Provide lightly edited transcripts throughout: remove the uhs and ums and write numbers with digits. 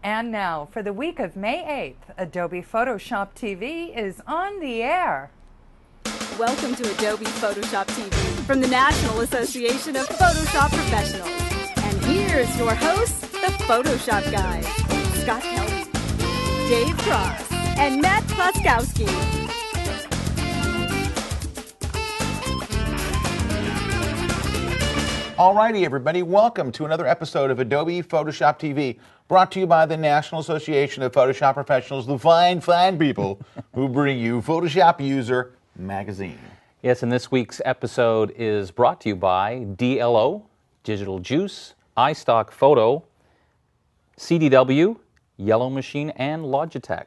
And now, for the week of May 8th, Adobe Photoshop TV is on the air. Welcome to Adobe Photoshop TV from the National Association of Photoshop Professionals. And here's your hosts, the Photoshop guys, Scott Kelby, Dave Cross, and Matt Kloskowski. Alrighty, everybody, welcome to another episode of Adobe Photoshop TV, brought to you by the National Association of Photoshop Professionals, the fine, fine people who bring you Photoshop User Magazine. Yes, and this week's episode is brought to you by DLO, Digital Juice, iStock Photo, CDW, Yellow Machine, and Logitech.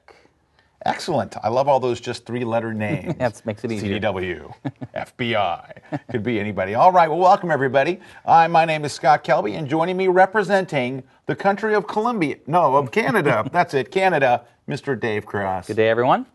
Excellent. I love all those just three-letter names. That makes it easier. CDW, FBI, could be anybody. All right, well, welcome, everybody. My name is Scott Kelby, and joining me representing the country of Canada, that's it, Canada, Mr. Dave Cross. Good day, everyone.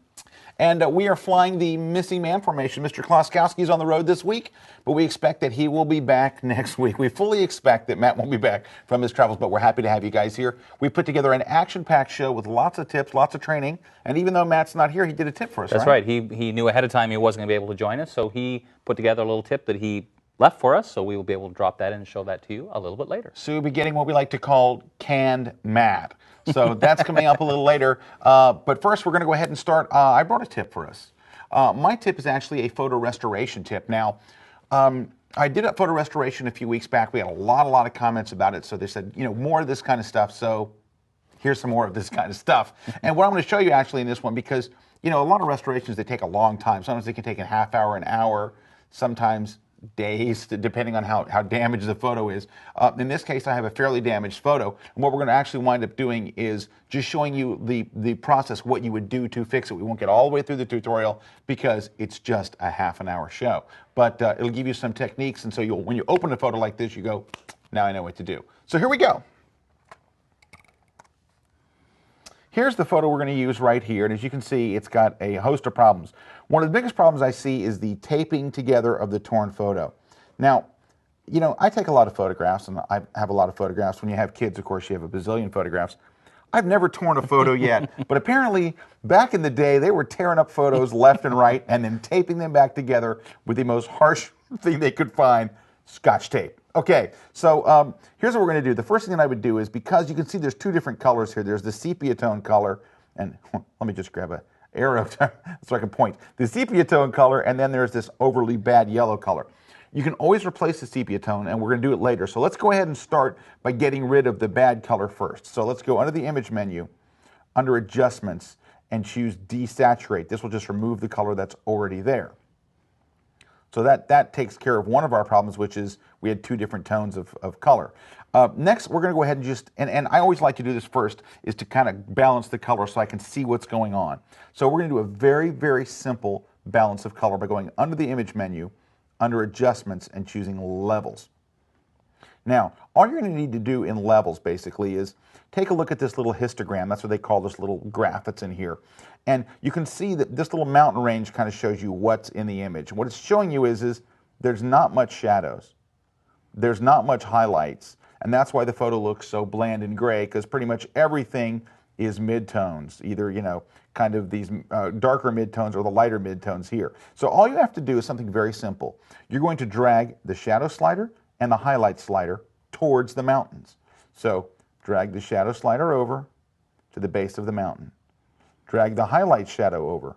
And we are flying the missing man formation. Mr. Kloskowski is on the road this week, but we expect that he will be back next week. We fully expect that Matt won't be back from his travels, but we're happy to have you guys here. We put together an action-packed show with lots of tips, lots of training, and even though Matt's not here, he did a tip for us, That's right. He knew ahead of time he wasn't going to be able to join us, so he put together a little tip that he left for us, so we will be able to drop that in and show that to you a little bit later. So we'll be getting what we like to call canned Matt. So that's coming up a little later. But first, we're going to go ahead and start. I brought a tip for us. My tip is actually a photo restoration tip. Now, I did a photo restoration a few weeks back. We had a lot of comments about it. So they said, you know, more of this kind of stuff. So here's some more of this kind of stuff. And what I'm going to show you actually in this one, because, you know, a lot of restorations, they take a long time. Sometimes they can take a half hour, an hour, sometimes days, depending on how damaged the photo is. In this case, I have a fairly damaged photo. And what we're going to actually wind up doing is just showing you the process, what you would do to fix it. We won't get all the way through the tutorial because it's just a half an hour show. But it'll give you some techniques. And so when you open a photo like this, you go, now I know what to do. So here we go. Here's the photo we're going to use right here, and as you can see, it's got a host of problems. One of the biggest problems I see is the taping together of the torn photo. Now, you know, I take a lot of photographs, and I have a lot of photographs. When you have kids, of course, you have a bazillion photographs. I've never torn a photo yet, but apparently, back in the day, they were tearing up photos left and right and then taping them back together with the most harsh thing they could find, Scotch tape. Okay, so here's what we're going to do. The first thing that I would do is, because you can see there's two different colors here. There's the sepia tone color, and let me just grab an arrow so I can point. The sepia tone color, and then there's this overly bad yellow color. You can always replace the sepia tone, and we're going to do it later. So let's go ahead and start by getting rid of the bad color first. So let's go under the image menu, under adjustments, and choose desaturate. This will just remove the color that's already there. So that takes care of one of our problems, which is we had two different tones of color. Next, we're going to go ahead and just, and I always like to do this first, is to kind of balance the color so I can see what's going on. So we're going to do a very, very simple balance of color by going under the image menu, under adjustments, and choosing levels. Now, all you're going to need to do in levels, basically, is take a look at this little histogram. That's what they call this little graph that's in here. And you can see that this little mountain range kind of shows you what's in the image. What it's showing you is there's not much shadows. There's not much highlights. And that's why the photo looks so bland and gray, because pretty much everything is midtones, either, you know, kind of these darker midtones or the lighter midtones here. So all you have to do is something very simple. You're going to drag the shadow slider and the highlight slider towards the mountains. So drag the shadow slider over to the base of the mountain. Drag the highlight shadow over,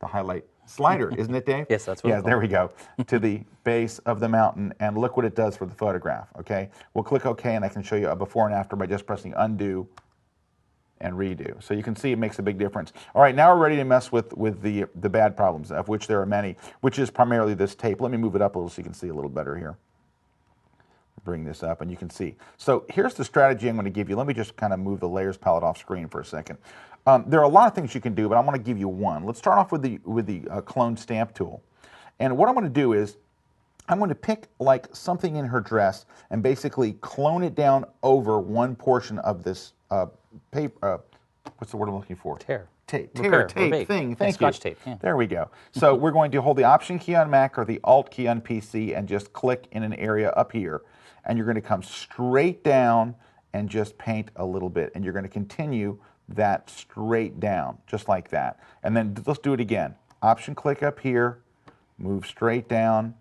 the highlight slider, isn't it, Dave? Yes, that's what Yeah, there we go, to the base of the mountain, and look what it does for the photograph, okay? We'll click OK, and I can show you a before and after by just pressing undo and redo. So you can see it makes a big difference. All right, now we're ready to mess with the bad problems, of which there are many, which is primarily this tape. Let me move it up a little so you can see a little better here. Bring this up and you can see. So here's the strategy I'm going to give you. Let me just kind of move the layers palette off screen for a second. There are a lot of things you can do, but I want to give you one. Let's start off with the clone stamp tool. And what I'm going to do is I'm going to pick like something in her dress and basically clone it down over one portion of this paper. What's the word I'm looking for? Tear. Tape Repair, thing. Thank you. Scotch tape. Yeah. There we go. So we're going to hold the Option key on Mac or the Alt key on PC and just click in an area up here. And you're going to come straight down and just paint a little bit. And you're going to continue that straight down, just like that. And then let's do it again. Option click up here, move straight down,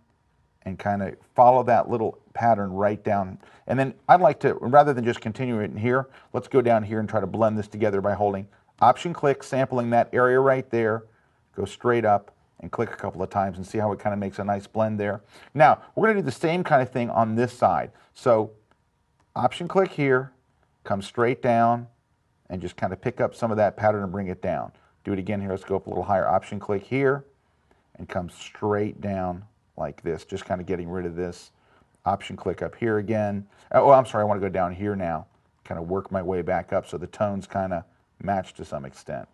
and kind of follow that little pattern right down. And then I'd like to, rather than just continue it in here, let's go down here and try to blend this together by holding Option click, sampling that area right there, go straight up and click a couple of times and see how it kind of makes a nice blend there. Now, we're going to do the same kind of thing on this side. So Option click here, come straight down, and just kind of pick up some of that pattern and bring it down. Do it again here. Let's go up a little higher. Option click here and come straight down like this, just kind of getting rid of this. Option click up here again. Oh, I'm sorry, I want to go down here now. Kind of work my way back up so the tones kind of match to some extent.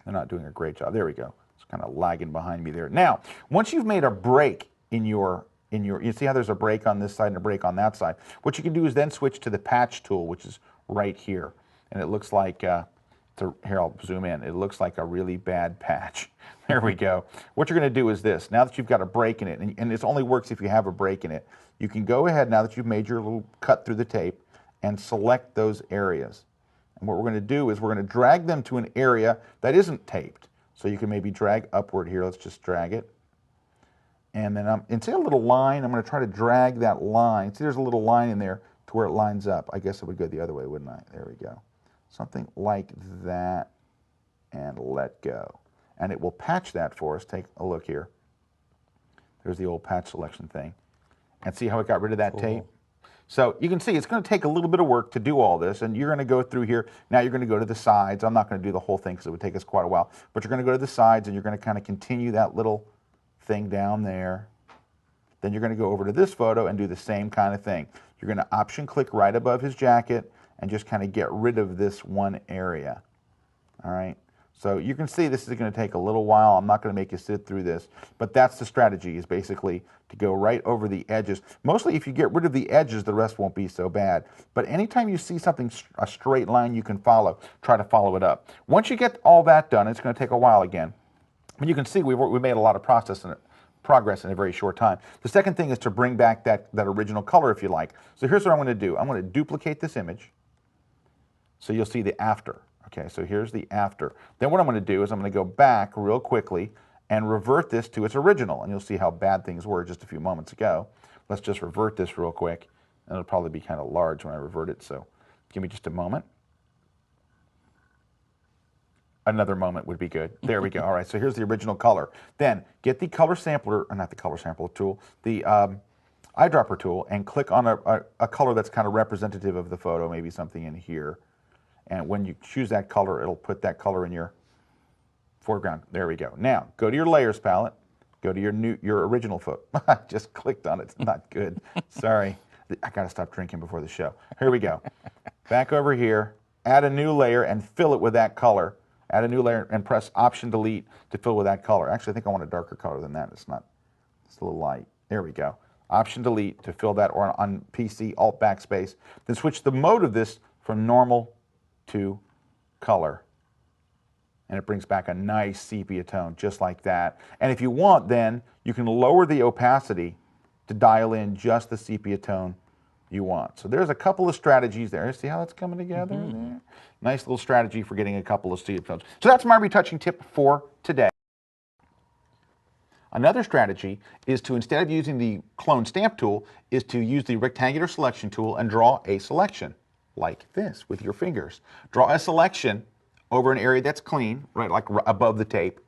They're not doing a great job. There we go. It's kind of lagging behind me there. Now, once you've made a break in your, you see how there's a break on this side and a break on that side. What you can do is then switch to the patch tool, which is right here. And it looks like, here I'll zoom in, it looks like a really bad patch. There we go. What you're going to do is this. Now that you've got a break in it, and this only works if you have a break in it, you can go ahead now that you've made your little cut through the tape and select those areas. And what we're going to do is we're going to drag them to an area that isn't taped. So you can maybe drag upward here. Let's just drag it. And then, and see a little line? I'm going to try to drag that line. See, there's a little line in there to where it lines up. I guess it would go the other way, wouldn't I? There we go. Something like that, and let go. And it will patch that for us. Take a look here. There's the old patch selection thing. And see how it got rid of that tape? So you can see it's going to take a little bit of work to do all this, and you're going to go through here. Now you're going to go to the sides. I'm not going to do the whole thing because it would take us quite a while, but you're going to go to the sides and you're going to kind of continue that little thing down there. Then you're going to go over to this photo and do the same kind of thing. You're going to option click right above his jacket and just kind of get rid of this one area. All right. So you can see this is going to take a little while. I'm not going to make you sit through this, but that's the strategy, is basically to go right over the edges. Mostly if you get rid of the edges, the rest won't be so bad. But anytime you see something, a straight line you can follow, try to follow it up. Once you get all that done, it's going to take a while again. But you can see we made a lot of progress in a very short time. The second thing is to bring back that original color if you like. So here's what I'm going to do. I'm going to duplicate this image so you'll see the after. Okay, so here's the after. Then what I'm going to do is I'm going to go back real quickly and revert this to its original. And you'll see how bad things were just a few moments ago. Let's just revert this real quick. And it'll probably be kind of large when I revert it, so give me just a moment. Another moment would be good. There we go. All right, so here's the original color. Then get the color sampler, or not the color sampler tool, the eyedropper tool, and click on a color that's kind of representative of the photo, maybe something in here. And when you choose that color, it'll put that color in your foreground. There we go. Now, go to your layers palette. Go to your original photo. I just clicked on it. It's not good. Sorry. I got to stop drinking before the show. Here we go. Back over here. Add a new layer and fill it with that color. Add a new layer and press Option Delete to fill with that color. Actually, I think I want a darker color than that. It's not. It's a little light. There we go. Option Delete to fill that, or on PC, Alt Backspace. Then switch the mode of this from normal to color, and it brings back a nice sepia tone just like that. And if you want, then you can lower the opacity to dial in just the sepia tone you want. So there's a couple of strategies there. See how that's coming together there? Nice little strategy for getting a couple of sepia tones. So that's my retouching tip for today. Another strategy is to, instead of using the clone stamp tool, is to use the rectangular selection tool and draw a selection like this with your fingers. Draw a selection over an area that's clean, right, like above the tape.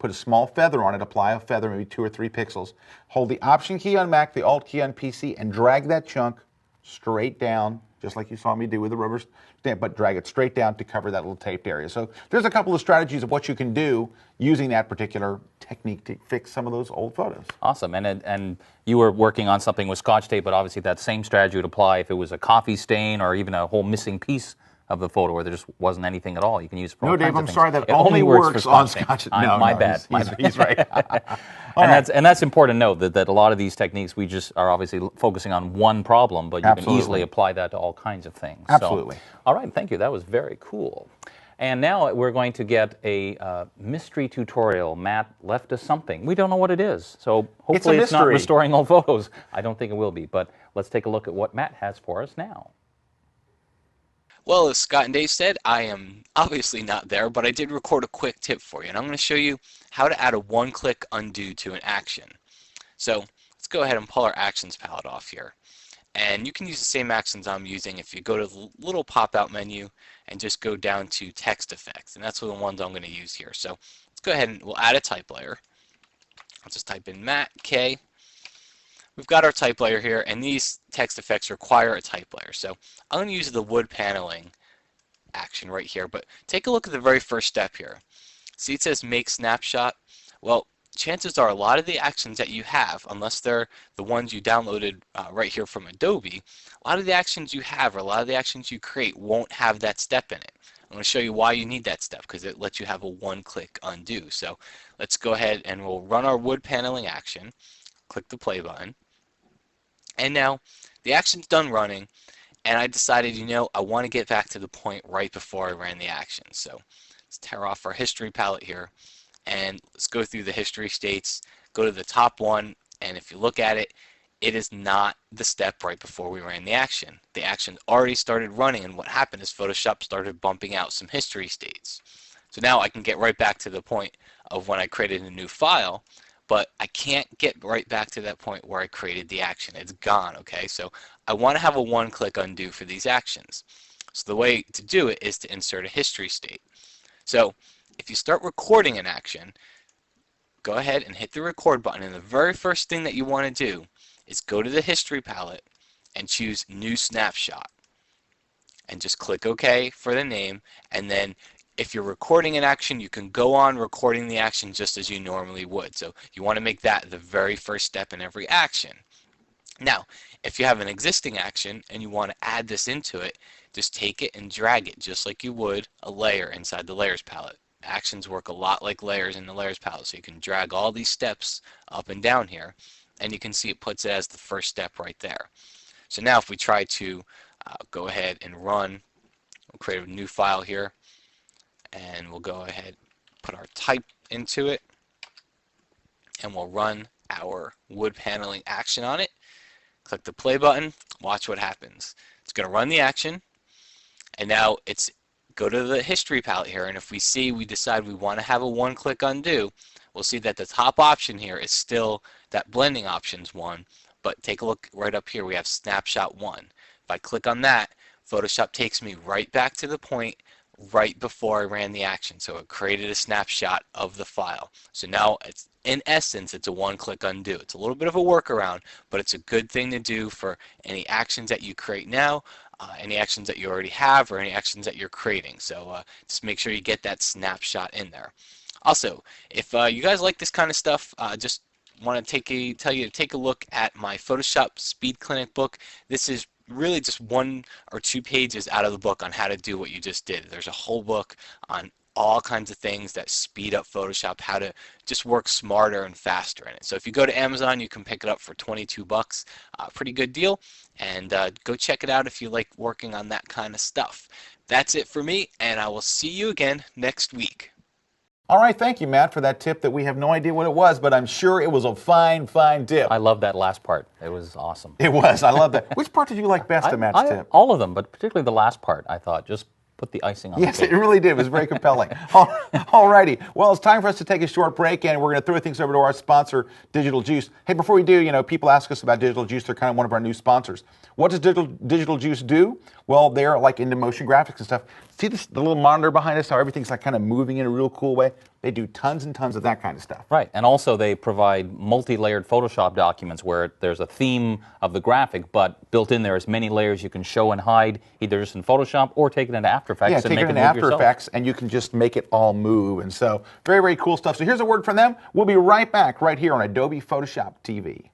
Put a small feather on it, apply a feather, maybe 2 or 3 pixels. Hold the Option key on Mac, the Alt key on PC, and drag that chunk straight down, just like you saw me do with the rubber stamp, but drag it straight down to cover that little taped area. So there's a couple of strategies of what you can do using that particular technique to fix some of those old photos. Awesome. And you were working on something with Scotch tape, but obviously that same strategy would apply if it was a coffee stain or even a whole missing piece of the photo where there just wasn't anything at all. You can use it for all Dave, kinds of I'm things. sorry, that it only works on tape. Scotch. My bad. He's right. And that's important to note, that a lot of these techniques, we just are obviously focusing on one problem, but you can easily apply that to all kinds of things. Absolutely. So, all right, thank you. That was very cool. And now we're going to get a mystery tutorial. Matt left us something. We don't know what it is, so hopefully it's not restoring old photos. I don't think it will be, but let's take a look at what Matt has for us now. Well, as Scott and Dave said, I am obviously not there, but I did record a quick tip for you, and I'm going to show you how to add a one-click undo to an action. So let's go ahead and pull our actions palette off here. And you can use the same actions I'm using if you go to the little pop-out menu and just go down to text effects, and that's the ones I'm going to use here. So let's go ahead and we'll add a type layer. I'll just type in Matt K. We've got our type layer here, and these text effects require a type layer. So I'm going to use the wood paneling action right here, but take a look at the very first step here. See, it says make snapshot. Well, chances are a lot of the actions that you have, unless they're the ones you downloaded right here from Adobe, a lot of the actions you have or a lot of the actions you create won't have that step in it. I'm going to show you why you need that step, because it lets you have a one-click undo. So let's go ahead and we'll run our wood paneling action, click the play button, and now the action's done running, and I decided, you know, I want to get back to the point right before I ran the action. So let's tear off our history palette here, and let's go through the history states, go to the top one, and if you look at it, it is not the step right before we ran the action. The action already started running, and what happened is Photoshop started bumping out some history states. So now I can get right back to the point of when I created a new file, but I can't get right back to that point where I created the action. It's gone, okay? So I want to have a one-click undo for these actions. So the way to do it is to insert a history state. So if you start recording an action, go ahead and hit the record button, and the very first thing that you want to do is go to the history palette and choose new snapshot, and just click OK for the name, and then if you're recording an action, you can go on recording the action just as you normally would. So you want to make that the very first step in every action. Now, if you have an existing action and you want to add this into it, just take it and drag it just like you would a layer inside the layers palette. Actions work a lot like layers in the layers palette, so you can drag all these steps up and down here, and you can see it puts it as the first step right there. So now if we try to go ahead and run, we'll create a new file here, and we'll go ahead, put our type into it, and we'll run our wood paneling action on it. Click the play button, watch what happens. It's going to run the action, and now it's go to the history palette here, and if we decide we want to have a one-click undo, we'll see that the top option here is still that blending options one, but take a look right up here, we have snapshot 1. If I click on that, Photoshop takes me right back to the point right before I ran the action, so it created a snapshot of the file. So now it's, in essence, it's a one-click undo. It's a little bit of a workaround, but it's a good thing to do for any actions that you create now, any actions that you already have, or any actions that you're creating. So just make sure you get that snapshot in there. Also, if you guys like this kind of stuff, just want to tell you to take a look at my Photoshop Speed Clinic book. This is really just 1 or 2 pages out of the book on how to do what you just did. There's a whole book on all kinds of things that speed up Photoshop, how to just work smarter and faster in it. So if you go to Amazon, you can pick it up for 22 bucks. Pretty good deal. And go check it out if you like working on that kind of stuff. That's it for me, and I will see you again next week. All right, thank you, Matt, for that tip that we have no idea what it was, but I'm sure it was a fine, fine tip. I love that last part. It was awesome. It was. I love that. Which part did you like best of Matt's tip? All of them, but particularly the last part, I thought, just put the icing on the cake. Yes, it really did. It was very compelling. All righty. Well, it's time for us to take a short break, and we're going to throw things over to our sponsor, Digital Juice. Hey, before we do, you know, people ask us about Digital Juice. They're kind of one of our new sponsors. What does Digital Juice do? Well, they're like into motion graphics and stuff. See the little monitor behind us, how everything's like kind of moving in a real cool way? They do tons and tons of that kind of stuff. Right, and also they provide multi-layered Photoshop documents where there's a theme of the graphic, but built in there is many layers you can show and hide, either just in Photoshop or take it into After Effects and make take it into After Effects, and you can just make it all move. And so, very, very cool stuff. So here's a word from them. We'll be right back right here on Adobe Photoshop TV.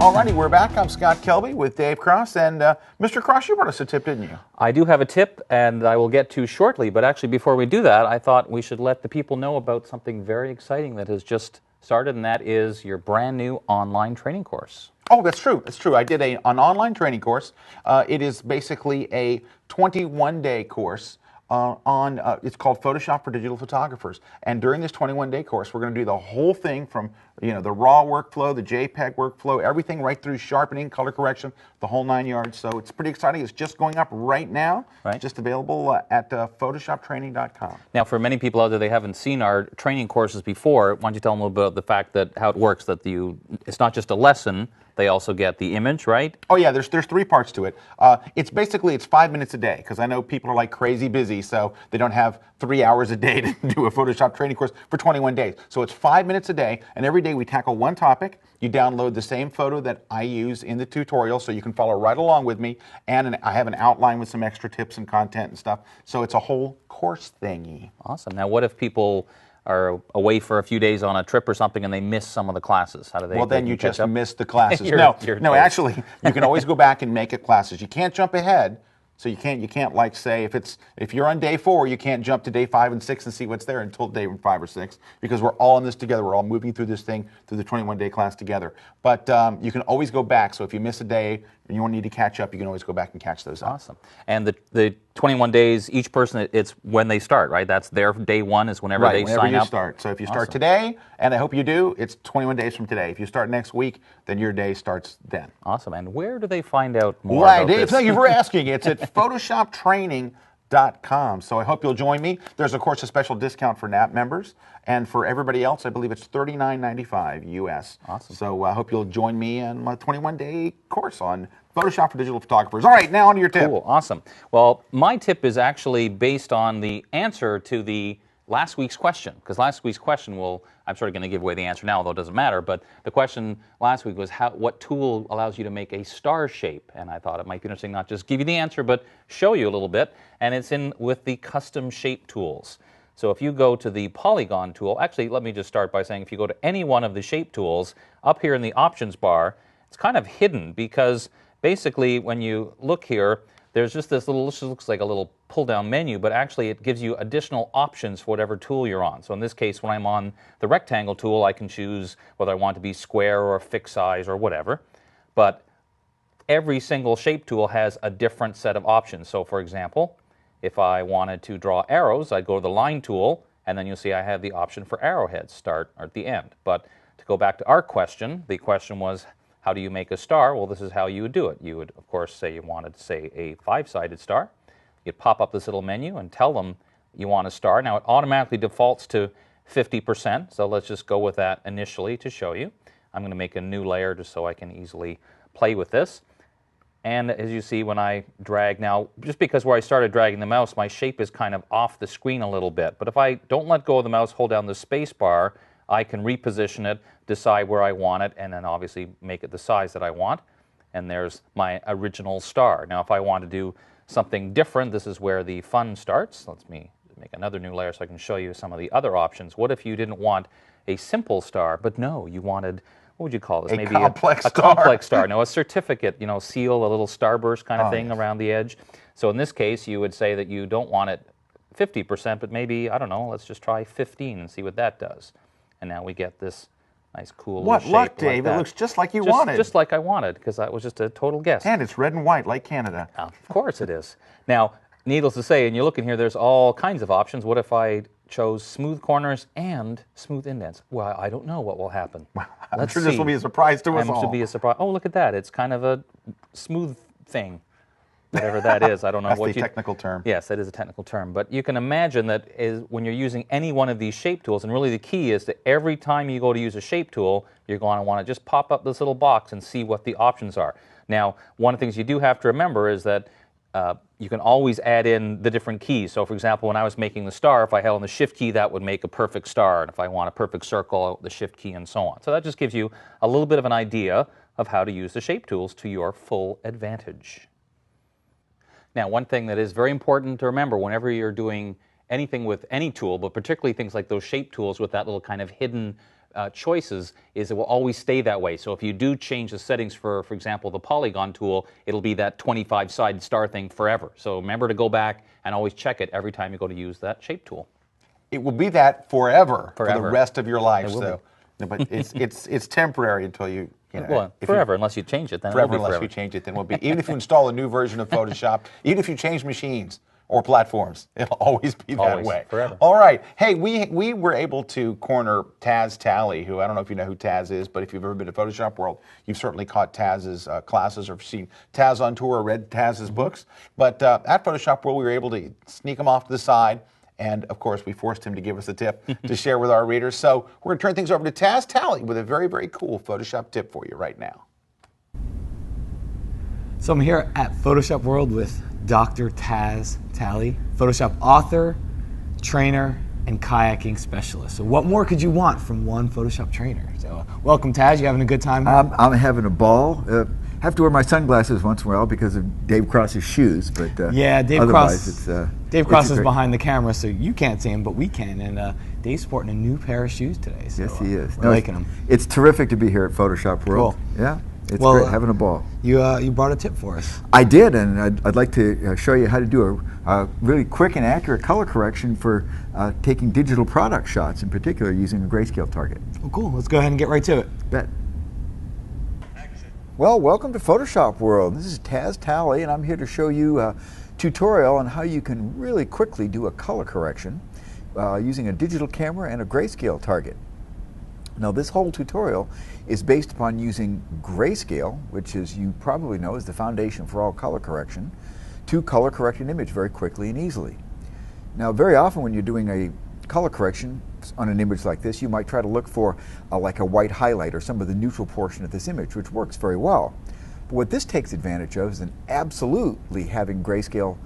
Alrighty, we're back. I'm Scott Kelby with Dave Cross, and Mr. Cross, you brought us a tip, didn't you? I do have a tip, and I will get to shortly, but actually before we do that, I thought we should let the people know about something very exciting that has just started, and that is your brand new online training course. Oh, that's true. That's true. I did an online training course. It is basically a 21-day course it's called Photoshop for Digital Photographers. And during this 21-day course, we're going to do the whole thing from the raw workflow, the JPEG workflow, everything right through sharpening, color correction, the whole 9 yards. So it's pretty exciting. It's just going up right now. Right. It's just available at photoshoptraining.com. Now, for many people out there, they haven't seen our training courses before. Why don't you tell them a little bit about the fact that how it works, that it's not just a lesson, they also get the image, right? Oh yeah, there's 3 parts to it. It's 5 minutes a day, because I know people are like crazy busy, so they don't have 3 hours a day to do a Photoshop training course for 21 days. So it's 5 minutes a day, and every day we tackle one topic. You download the same photo that I use in the tutorial, so you can follow right along with me, and I have an outline with some extra tips and content and stuff. So it's a whole course thingy. Awesome. Now, what if people are away for a few days on a trip or something and they miss some of the classes? How do they? Well, then you just miss the classes. You're no, actually, you can always go back and make it classes. You can't jump ahead. So you can't like say if you're on day 4, you can't jump to day 5 and 6 and see what's there until day 5 or 6, because we're all in this together. We're all moving through this thing through the 21-day class together. But you can always go back. So if you miss a day and you need to catch up, you can always go back and catch those up. Awesome. And the 21 days, each person, it's when they start, right? That's their day 1 is whenever they sign up. Whenever you start. So if you start today, and I hope you do, it's 21 days from today. If you start next week, then your day starts then. Awesome. And where do they find out more about Dave, this? thank you for asking. It's at photoshoptraining.com. So I hope you'll join me. There's, of course, a special discount for NAP members. And for everybody else, I believe it's $39.95 US. Awesome. So I hope you'll join me on my 21-day course on Photoshop for Digital Photographers. All right, now on to your tip. Cool, awesome. Well, my tip is actually based on the answer to the last week's question, because last week's question I'm sort of going to give away the answer now, although it doesn't matter, but the question last week was what tool allows you to make a star shape? And I thought it might be interesting not just give you the answer, but show you a little bit, and it's in with the custom shape tools. So if you go to the polygon tool, actually let me just start by saying if you go to any one of the shape tools, up here in the options bar, it's kind of hidden because basically when you look here, there's just this looks like a little pull-down menu, but actually it gives you additional options for whatever tool you're on. So in this case, when I'm on the rectangle tool, I can choose whether I want to be square or fixed size or whatever. But every single shape tool has a different set of options. So for example, if I wanted to draw arrows, I'd go to the line tool, and then you'll see I have the option for arrowheads, start or at the end. But to go back to our question, the question was, how do you make a star? Well, this is how you would do it. You would, of course, say you wanted, say, a 5-sided star. You'd pop up this little menu and tell them you want a star. Now, it automatically defaults to 50%, so let's just go with that initially to show you. I'm going to make a new layer just so I can easily play with this. And as you see, when I drag now, just because where I started dragging the mouse, my shape is kind of off the screen a little bit. But if I don't let go of the mouse, hold down the space bar, I can reposition it, decide where I want it, and then obviously make it the size that I want. And there's my original star. Now, if I want to do something different, this is where the fun starts. Let me make another new layer so I can show you some of the other options. What if you didn't want a simple star, but no, you wanted, what would you call this? Maybe complex star. A complex star. No, a certificate, seal, a little starburst kind of thing around the edge. So in this case, you would say that you don't want it 50%, but maybe, I don't know, let's just try 15 and see what that does. And now we get this nice, cool little shape. What luck, Dave. It looks just like you wanted. Just like I wanted, because that was just a total guess. And it's red and white, like Canada. Of course it is. Now, needless to say, and you look in here, there's all kinds of options. What if I chose smooth corners and smooth indents? Well, I don't know what will happen. I'm sure this will be a surprise to us all. It should be a surprise. Oh, look at that. It's kind of a smooth thing. Whatever that is, I don't know. That's the technical term. Yes, that is a technical term. But you can imagine that when you're using any one of these shape tools, and really the key is that every time you go to use a shape tool, you're going to want to just pop up this little box and see what the options are. Now, one of the things you do have to remember is that you can always add in the different keys. So, for example, when I was making the star, if I held on the Shift key, that would make a perfect star. And if I want a perfect circle, the Shift key, and so on. So that just gives you a little bit of an idea of how to use the shape tools to your full advantage. Now, one thing that is very important to remember whenever you're doing anything with any tool, but particularly things like those shape tools with that little kind of hidden choices is it will always stay that way. So if you do change the settings for example, the polygon tool, it'll be that 25-sided star thing forever. So remember to go back and always check it every time you go to use that shape tool. It will be that forever. For the Forever. rest of your life. It will So, no, but it's temporary until you know. Well, forever, unless you change it, then Forever, it will be unless forever. you change it, then it will be. Even if you install a new version of Photoshop, even if you change machines or platforms, it'll always be that Always, way. forever. All right. Hey, we were able to corner Taz Talley, who I don't know if you know who Taz is, but if you've ever been to Photoshop World, you've certainly caught Taz's classes or seen Taz on tour or read Taz's books. But at Photoshop World, we were able to sneak him off to the side. And of course, we forced him to give us a tip to share with our readers. So we're going to turn things over to Taz Talley with a very, very cool Photoshop tip for you right now. So I'm here at Photoshop World with Dr. Taz Talley, Photoshop author, trainer, and kayaking specialist. So what more could you want from one Photoshop trainer? So welcome, Taz. You having a good time? I'm having a ball. Have to wear my sunglasses once in a while because of Dave Cross's shoes, but yeah, Dave otherwise Cross. it's Dave Cross it's is great. behind the camera, so you can't see him, but we can. And Dave's sporting a new pair of shoes today. So, Yes, he is. We're No, liking them. It's terrific to be here at Photoshop World. Cool. Yeah, it's Well, great. Having a ball. You brought a tip for us. I did, and I'd like to show you how to do a really quick and accurate color correction for taking digital product shots, in particular using a grayscale target. Oh, cool. Let's go ahead and get right to it. Bet. Well, welcome to Photoshop World. This is Taz Talley, and I'm here to show you a tutorial on how you can really quickly do a color correction using a digital camera and a grayscale target. Now, this whole tutorial is based upon using grayscale, which, as you probably know, is the foundation for all color correction, to color correct an image very quickly and easily. Now, very often when you're doing a color correction on an image like this, you might try to look for like a white highlight or some of the neutral portion of this image, which works very well. But what this takes advantage of is absolutely having grayscale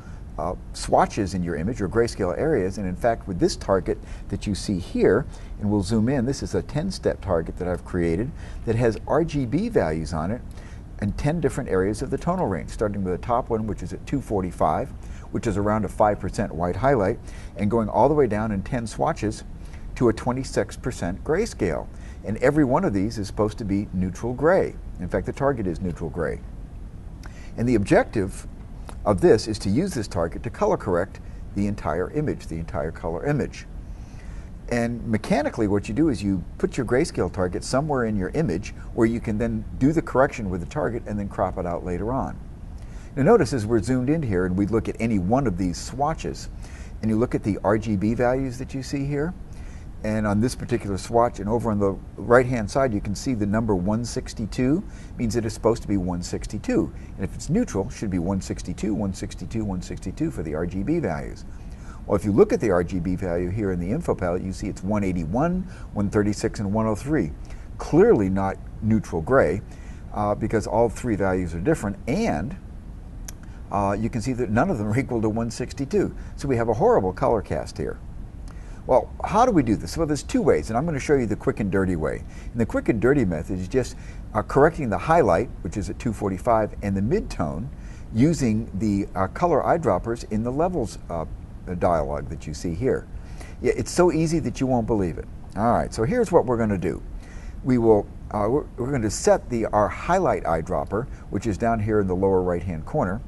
swatches in your image or grayscale areas. And in fact, with this target that you see here, and we'll zoom in, this is a 10-step target that I've created that has RGB values on it and 10 different areas of the tonal range, starting with the top one, which is at 245, which is around a 5% white highlight, and going all the way down in 10 swatches to a 26% grayscale. And every one of these is supposed to be neutral gray. In fact, the target is neutral gray. And the objective of this is to use this target to color correct the entire image, the entire color image. And mechanically what you do is you put your grayscale target somewhere in your image where you can then do the correction with the target and then crop it out later on. Now notice as we're zoomed in here and we look at any one of these swatches and you look at the RGB values that you see here, and on this particular swatch and over on the right hand side you can see the number 162 means that it's supposed to be 162, and if it's neutral it should be 162, 162, 162 for the RGB values. Well, if you look at the RGB value here in the info palette, you see it's 181, 136, and 103. Clearly not neutral gray because all three values are different, and you can see that none of them are equal to 162. So we have a horrible color cast here. Well, how do we do this? Well, there's two ways, and I'm going to show you the quick and dirty way. And the quick and dirty method is just correcting the highlight, which is at 245, and the midtone using the color eyedroppers in the levels dialog that you see here. Yeah, it's so easy that you won't believe it. All right, so here's what we're going to do. We will we're going to set our highlight eyedropper, which is down here in the lower right-hand corner,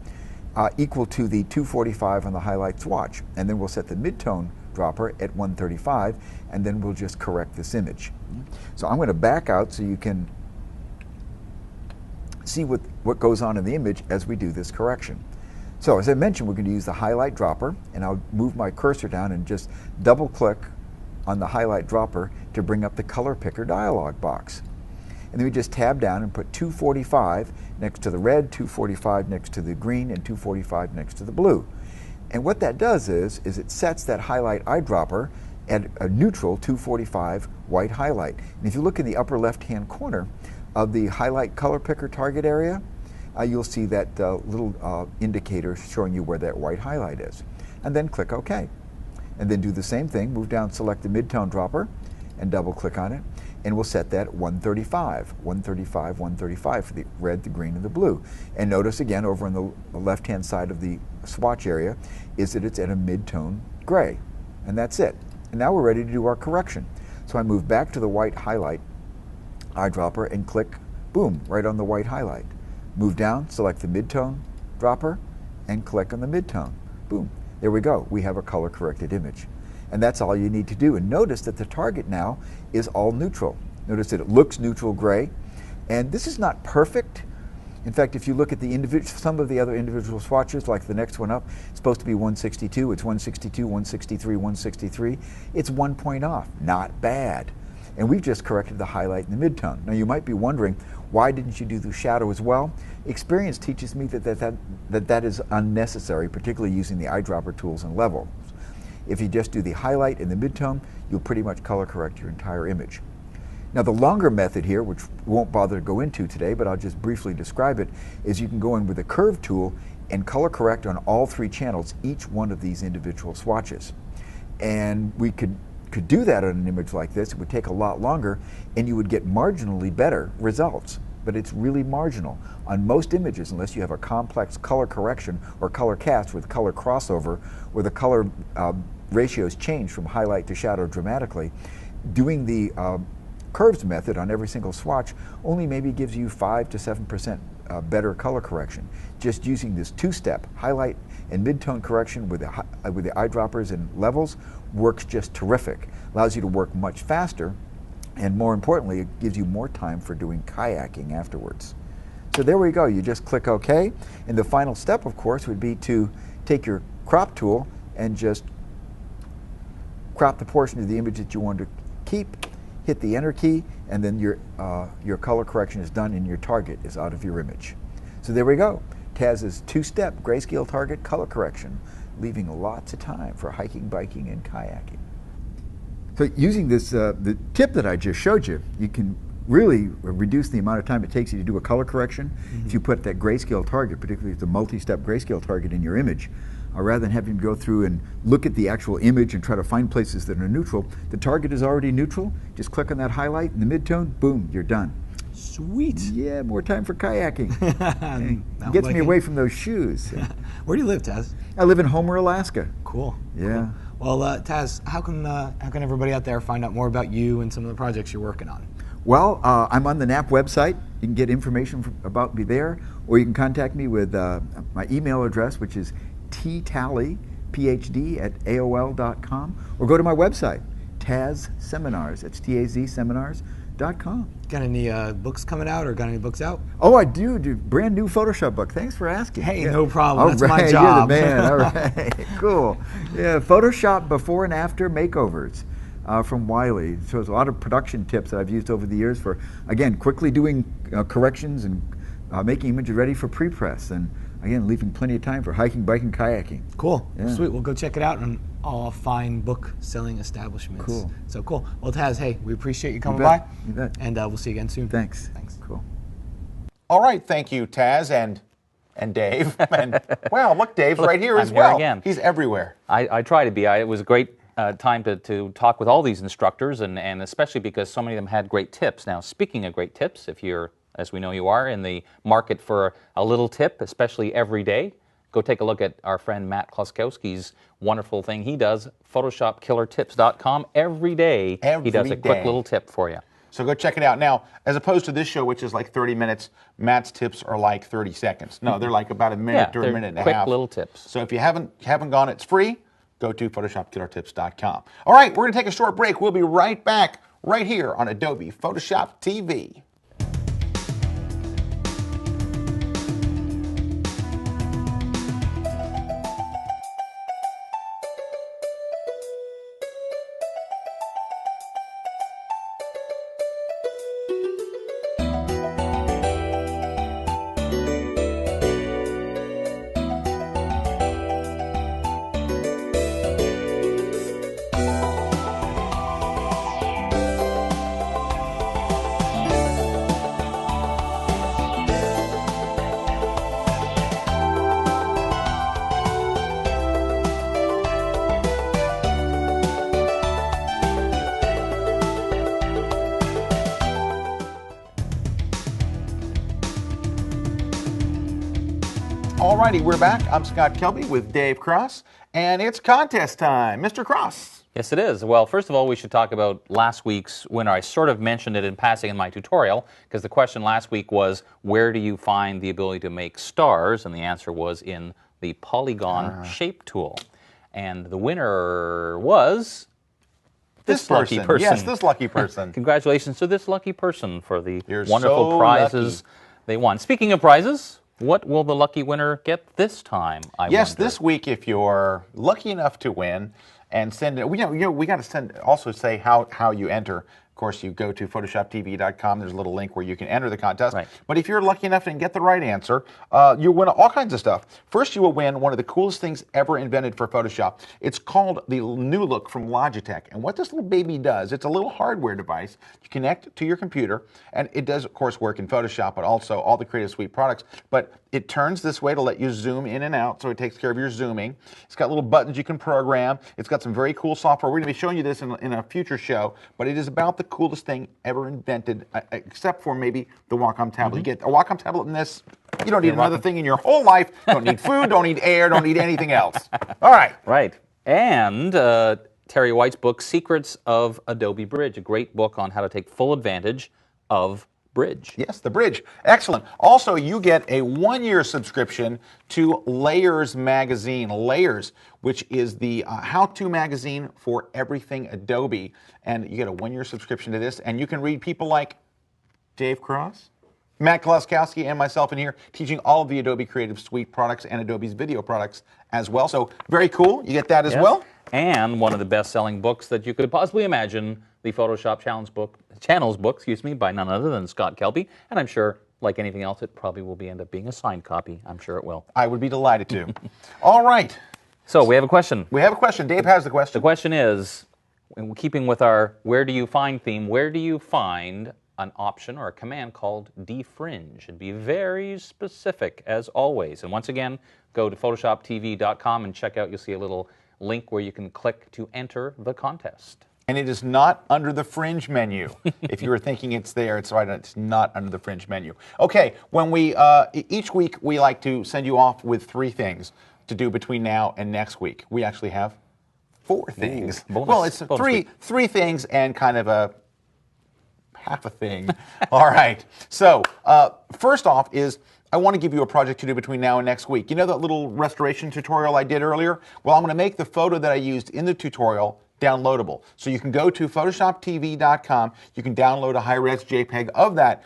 equal to the 245 on the highlight swatch, and then we'll set the midtone dropper at 135, and then we'll just correct this image. So I'm going to back out so you can see what goes on in the image as we do this correction. So as I mentioned, we're going to use the highlight dropper, and I'll move my cursor down and just double click on the highlight dropper to bring up the color picker dialog box. And then we just tab down and put 245 next to the red, 245 next to the green, and 245 next to the blue. And what that does is it sets that highlight eyedropper at a neutral 245 white highlight. And if you look in the upper left-hand corner of the highlight color picker target area, you'll see that little indicator showing you where that white highlight is. And then click OK. And then do the same thing, move down, select the midtone dropper, and double click on it. And we'll set that 135, 135, 135 for the red, the green, and the blue. And notice again over on the left-hand side of the swatch area is that it's at a mid-tone gray. And that's it. And now we're ready to do our correction. So I move back to the white highlight eyedropper and click, boom, right on the white highlight. Move down, select the midtone dropper, and click on the midtone. Boom. There we go. We have a color-corrected image. And that's all you need to do. And notice that the target now is all neutral. Notice that it looks neutral gray. And this is not perfect. In fact, if you look at some of the other individual swatches, like the next one up, it's supposed to be 162. It's 162, 163, 163. It's 1 point off. Not bad. And we've just corrected the highlight and the midtone. Now you might be wondering, why didn't you do the shadow as well? Experience teaches me that is unnecessary, particularly using the eyedropper tools and levels. If you just do the highlight and the midtone, you'll pretty much color correct your entire image. Now the longer method here, which we won't bother to go into today, but I'll just briefly describe it, is you can go in with a curve tool and color correct on all 3 channels, each one of these individual swatches. And we could do that on an image like this. It would take a lot longer and you would get marginally better results, but it's really marginal. On most images, unless you have a complex color correction or color cast with color crossover, where the color ratios change from highlight to shadow dramatically, doing the curves method on every single swatch only maybe gives you 5 to 7% better color correction. Just using this 2-step highlight and midtone correction with the eyedroppers and levels works just terrific. Allows you to work much faster, and more importantly, it gives you more time for doing kayaking afterwards. So there we go. You just click OK, and the final step, of course, would be to take your crop tool and just crop the portion of the image that you want to keep, hit the Enter key, and then your color correction is done and your target is out of your image. So there we go. Taz's 2-step grayscale target color correction, leaving lots of time for hiking, biking, and kayaking. So using this, the tip that I just showed you, you can really reduce the amount of time it takes you to do a color correction. If you put that grayscale target, particularly the multi-step grayscale target in your image, rather than having to go through and look at the actual image and try to find places that are neutral, the target is already neutral. Just click on that highlight in the midtone, boom, you're done. Sweet. Yeah, more time for kayaking. Gets me away from those shoes. Where do you live, Taz? I live in Homer, Alaska. Cool. Yeah. Cool. Well, Taz, how can everybody out there find out more about you and some of the projects you're working on? Well, I'm on the NAP website. You can get information about me there, or you can contact me with my email address, which is ttally.phd@aol.com, or go to my website, Taz Seminars. It's TAZ Seminars.com. Got any books coming out, or got any books out? Oh, I do. Brand new Photoshop book. Thanks for asking. Hey, yeah. no problem. All That's right. my job. You're the man. All right. Cool. Yeah, Photoshop before and after makeovers from Wiley. It shows a lot of production tips that I've used over the years for, again, quickly doing corrections and making images ready for pre-press. And again, leaving plenty of time for hiking, biking, kayaking. Cool. Yeah. Sweet. We'll go check it out on all fine book selling establishments. Cool. So cool. Well, Taz, hey, we appreciate you coming You by. bet. You bet. And we'll see you again soon. Thanks. Thanks. Cool. All right, thank you, Taz and Dave. And wow, look, Dave's right here as I'm here well. again. He's everywhere. I try to be. It was a great time to talk with all these instructors, and especially because so many of them had great tips. Now, speaking of great tips, if you're, as we know you are, in the market for a little tip, especially every day, go take a look at our friend Matt Kloskowski's wonderful thing he does, PhotoshopKillerTips.com. Every day he does a quick little tip for you. So go check it out. Now, as opposed to this show, which is like 30 minutes, Matt's tips are like 30 seconds. No, they're like about a minute to a minute and a half. Quick little tips. So if you haven't gone, it's free. Go to PhotoshopKillerTips.com. All right, we're going to take a short break. We'll be right back right here on Adobe Photoshop TV. Alrighty, we're back. I'm Scott Kelby with Dave Cross, and it's contest time. Mr. Cross, Yes, it is. Well, first of all, we should talk about last week's winner. I sort of mentioned it in passing in my tutorial, because the question last week was, where do you find the ability to make stars? And the answer was in the polygon shape tool. And the winner was this lucky person. Yes, this lucky person. Congratulations to this lucky person for the You're wonderful so prizes lucky. they won. Speaking of prizes, what will the lucky winner get this time? I Yes, wonder? this week, if you're lucky enough to win, and send it. We got to send. Also, say how you enter. Of course, you go to photoshoptv.com. There's a little link where you can enter the contest. Right. But if you're lucky enough and get the right answer, you win all kinds of stuff. First, you will win one of the coolest things ever invented for Photoshop. It's called the New Look from Logitech. And what this little baby does, it's a little hardware device. You connect to your computer, and it does, of course, work in Photoshop, but also all the Creative Suite products. But it turns this way to let you zoom in and out, so it takes care of your zooming. It's got little buttons you can program. It's got some very cool software. We're going to be showing you this in a future show, but it is about the coolest thing ever invented, except for maybe the Wacom tablet. You get a Wacom tablet in this, you don't need another thing in your whole life. Don't need food, don't need air, don't need anything else. All right. Right. And Terry White's book, Secrets of Adobe Bridge, a great book on how to take full advantage of Bridge. Yes, the Bridge. Excellent. Also, you get a 1-year subscription to Layers magazine. Layers, which is the how-to magazine for everything Adobe. And you get a 1-year subscription to this, and you can read people like Dave Cross, Matt Kloskowski, and myself in here teaching all of the Adobe Creative Suite products and Adobe's video products as well. So very cool. You get that as well. And one of the best-selling books that you could possibly imagine, the Photoshop Channels book, by none other than Scott Kelby. And I'm sure, like anything else, it probably will end up being a signed copy. I'm sure it will. I would be delighted to. All right. So we have a question. We have a question. Dave has the question. The question is, in keeping with our Where Do You Find theme, where do you find an option or a command called defringe? And be very specific, as always. And once again, go to photoshoptv.com and check out, you'll see a little link where you can click to enter the contest. And it is not under the fringe menu. If you were thinking it's there, it's right. It's not under the fringe menu. Okay, when we each week we like to send you off with 3 things to do between now and next week. We actually have 4 things. Bonus, well, it's three things and kind of a half a thing. All right. So first off is I want to give you a project to do between now and next week. You know that little restoration tutorial I did earlier? Well, I'm going to make the photo that I used in the tutorial downloadable. So you can go to photoshoptv.com. You can download a high-res JPEG of that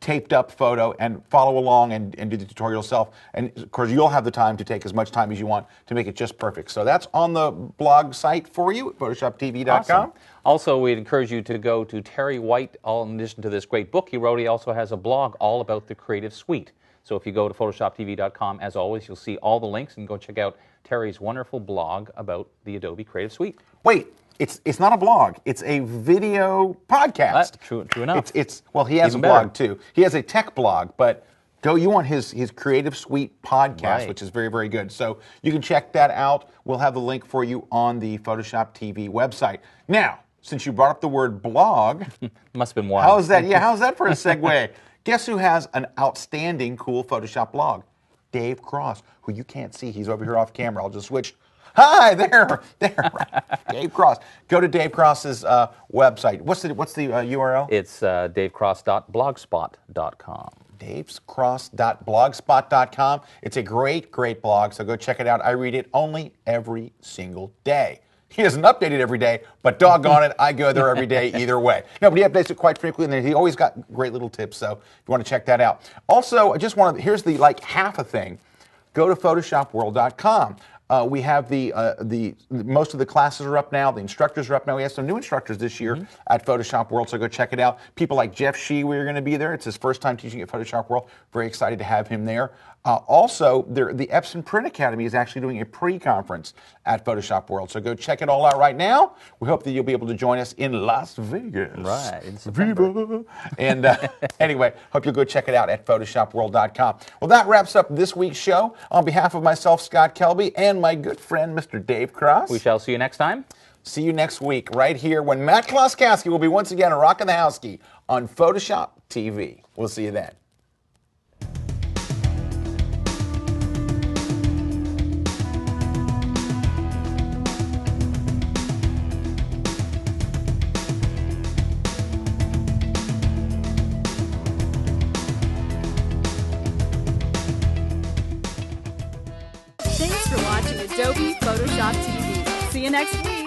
taped up photo and follow along and do the tutorial yourself. And of course, you'll have the time to take as much time as you want to make it just perfect. So that's on the blog site for you at photoshoptv.com. Awesome. Also, we'd encourage you to go to Terry White. In addition to this great book he wrote, he also has a blog all about the Creative Suite. So if you go to photoshoptv.com, as always, you'll see all the links and go check out Terry's wonderful blog about the Adobe Creative Suite. Wait, it's not a blog. It's a video podcast. True enough. Well, he has Even a blog better. too. He has a tech blog, but you want his Creative Suite podcast, Right. which is very, very good. So you can check that out. We'll have the link for you on the Photoshop TV website. Now, since you brought up the word blog, Must have been wild. how's that? Yeah, how's that for a segue? Guess who has an outstanding, cool Photoshop blog? Dave Cross, who you can't see. He's over here off camera. I'll just switch. Hi, there. Dave Cross. Go to Dave Cross's website. What's the URL? It's davecross.blogspot.com. davecross.blogspot.com. It's a great, great blog, so go check it out. I read it only every single day. He doesn't update it every day, but doggone it, I go there every day either way. No, but he updates it quite frequently, and he always got great little tips, so if you want to check that out. Also, I just want to, here's the half a thing. Go to photoshopworld.com. We have most of the classes are up now. The instructors are up now. We have some new instructors this year at Photoshop World, so go check it out. People like Jeff Shee, we're going to be there. It's his first time teaching at Photoshop World. Very excited to have him there. Also, the Epson Print Academy is actually doing a pre-conference at Photoshop World, so go check it all out right now. We hope that you'll be able to join us in Las Vegas. Right, in September. And anyway, hope you'll go check it out at photoshopworld.com. Well, that wraps up this week's show. On behalf of myself, Scott Kelby, and my good friend, Mr. Dave Cross. We shall see you next time. See you next week right here when Matt Kloskowski will be once again rocking the house key on Photoshop TV. We'll see you then. Adobe Photoshop TV. See you next week.